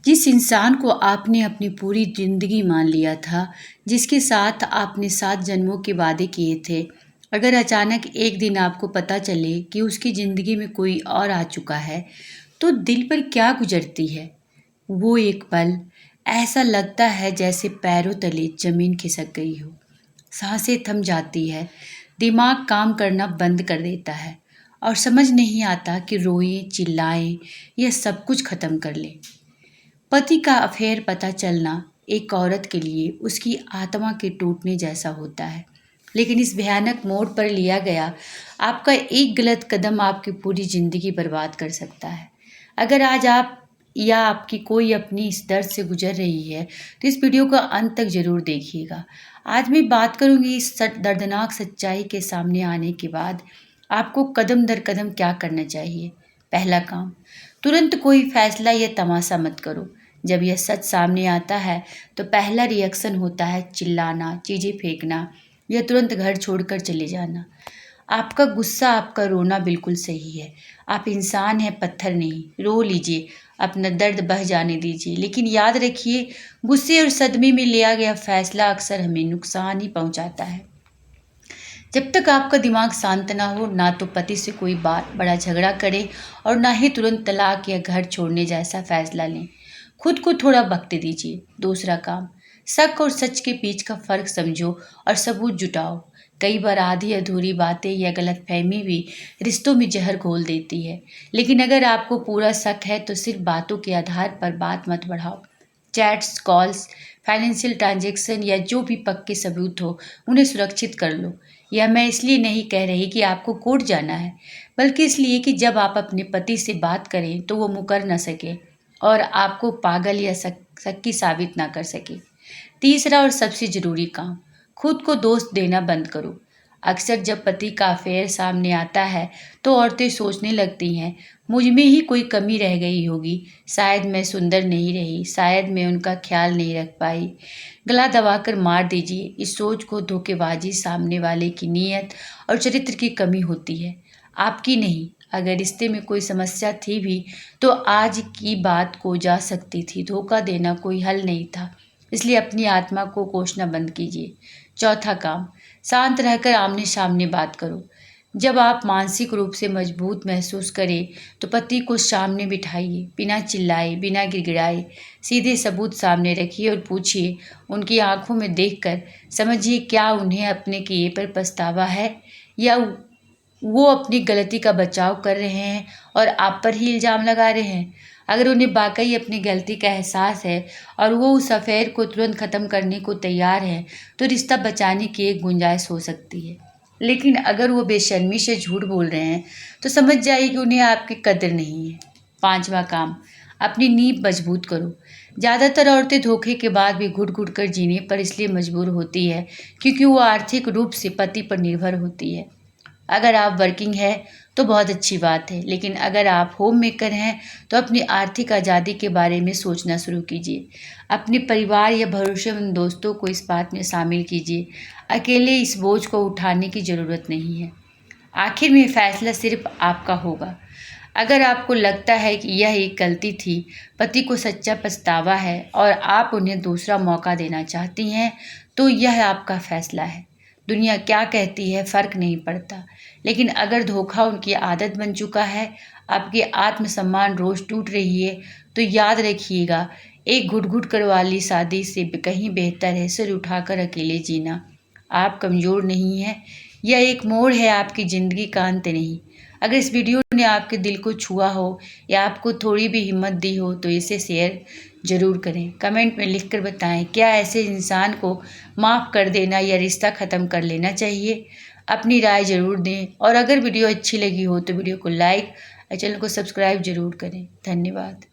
जिस इंसान को आपने अपनी पूरी ज़िंदगी मान लिया था, जिसके साथ आपने 7 जन्मों के वादे किए थे, अगर अचानक एक दिन आपको पता चले कि उसकी ज़िंदगी में कोई और आ चुका है, तो दिल पर क्या गुजरती है? वो एक पल ऐसा लगता है जैसे पैरों तले ज़मीन खिसक गई हो। सांसें थम जाती है, दिमाग काम करना बंद कर देता है और समझ नहीं आता कि रोएं, चिल्लाएं या सब कुछ ख़त्म कर लें। पति का अफेयर पता चलना एक औरत के लिए उसकी आत्मा के टूटने जैसा होता है। लेकिन इस भयानक मोड़ पर लिया गया आपका एक गलत कदम आपकी पूरी ज़िंदगी बर्बाद कर सकता है। अगर आज आप या आपकी कोई अपनी इस दर्द से गुजर रही है, तो इस वीडियो को अंत तक ज़रूर देखिएगा। आज मैं बात करूंगी इस दर्दनाक सच्चाई के सामने आने के बाद आपको कदम दर कदम क्या करना चाहिए। पहला काम, तुरंत कोई फैसला या तमाशा मत करो। जब यह सच सामने आता है तो पहला रिएक्शन होता है चिल्लाना, चीज़ें फेंकना या तुरंत घर छोड़कर चले जाना। आपका गुस्सा, आपका रोना बिल्कुल सही है। आप इंसान हैं, पत्थर नहीं। रो लीजिए, अपना दर्द बह जाने दीजिए, लेकिन याद रखिए, गुस्से और सदमे में लिया गया फैसला अक्सर हमें नुकसान ही पहुंचाता है। जब तक आपका दिमाग शांत ना हो, ना तो पति से कोई बात बड़ा झगड़ा करें और ना ही तुरंत तलाक या घर छोड़ने जैसा फैसला लें। खुद को थोड़ा वक्त दीजिए। दूसरा काम, शक और सच के बीच का फर्क समझो और सबूत जुटाओ। कई बार आधी अधूरी बातें या गलतफहमी भी रिश्तों में जहर घोल देती है। लेकिन अगर आपको पूरा शक है तो सिर्फ बातों के आधार पर बात मत बढ़ाओ। चैट्स, कॉल्स, फाइनेंशियल ट्रांजैक्शन या जो भी पक्के सबूत हो, उन्हें सुरक्षित कर लो। यह मैं इसलिए नहीं कह रही कि आपको कोर्ट जाना है, बल्कि इसलिए कि जब आप अपने पति से बात करें तो वो मुकर न सके और आपको पागल या शक्की साबित ना कर सके। तीसरा और सबसे ज़रूरी काम, खुद को दोष देना बंद करो। अक्सर जब पति का अफेयर सामने आता है तो औरतें सोचने लगती हैं, मुझ में ही कोई कमी रह गई होगी, शायद मैं सुंदर नहीं रही, शायद मैं उनका ख्याल नहीं रख पाई। गला दबाकर मार दीजिए इस सोच को। धोखेबाजी सामने वाले की नीयत और चरित्र की कमी होती है, आपकी नहीं। अगर रिश्ते में कोई समस्या थी भी तो आज की बात को जा सकती थी। धोखा देना कोई हल नहीं था, इसलिए अपनी आत्मा को कोसना बंद कीजिए। चौथा काम, शांत रहकर आमने सामने बात करो। जब आप मानसिक रूप से मजबूत महसूस करें तो पति को सामने बिठाइए, बिना चिल्लाए, बिना गिड़गिड़ाए। सीधे सबूत सामने रखिए और पूछिए, उनकी आंखों में देखकर समझिए, क्या उन्हें अपने किए पर पछतावा है या वो अपनी गलती का बचाव कर रहे हैं और आप पर ही इल्ज़ाम लगा रहे हैं। अगर उन्हें वाकई अपनी गलती का एहसास है और वो उस अफेयर को तुरंत ख़त्म करने को तैयार हैं, तो रिश्ता बचाने की एक गुंजाइश हो सकती है। लेकिन अगर वो बेशर्मी से झूठ बोल रहे हैं तो समझ जाइए कि उन्हें आपकी कदर नहीं है। पांचवा काम, अपनी नींव मजबूत करो। ज़्यादातर औरतें धोखे के बाद भी घुट घुट कर जीने पर इसलिए मजबूर होती है क्योंकि वो आर्थिक रूप से पति पर निर्भर होती है। अगर आप वर्किंग है तो बहुत अच्छी बात है, लेकिन अगर आप होम मेकर हैं तो अपनी आर्थिक आज़ादी के बारे में सोचना शुरू कीजिए। अपने परिवार या भरोसेमंद दोस्तों को इस बात में शामिल कीजिए। अकेले इस बोझ को उठाने की ज़रूरत नहीं है। आखिर में फैसला सिर्फ आपका होगा। अगर आपको लगता है कि यह एक गलती थी, पति को सच्चा पछतावा है और आप उन्हें दूसरा मौका देना चाहती हैं, तो यह आपका फैसला है। दुनिया क्या कहती है फ़र्क नहीं पड़ता, लेकिन अगर धोखा उनकी आदत बन चुका है, आपकी आत्मसम्मान रोज़ टूट रही है, तो याद रखिएगा, एक घुट-घुट कर वाली शादी से कहीं बेहतर है सिर उठाकर अकेले जीना। आप कमज़ोर नहीं हैं, यह एक मोड़ है, आपकी ज़िंदगी का अंत नहीं। अगर इस वीडियो ने आपके दिल को छुआ हो या आपको थोड़ी भी हिम्मत दी हो तो इसे शेयर ज़रूर करें। कमेंट में लिखकर बताएं, क्या ऐसे इंसान को माफ़ कर देना या रिश्ता ख़त्म कर लेना चाहिए? अपनी राय ज़रूर दें और अगर वीडियो अच्छी लगी हो तो वीडियो को लाइक और चैनल को सब्सक्राइब ज़रूर करें। धन्यवाद।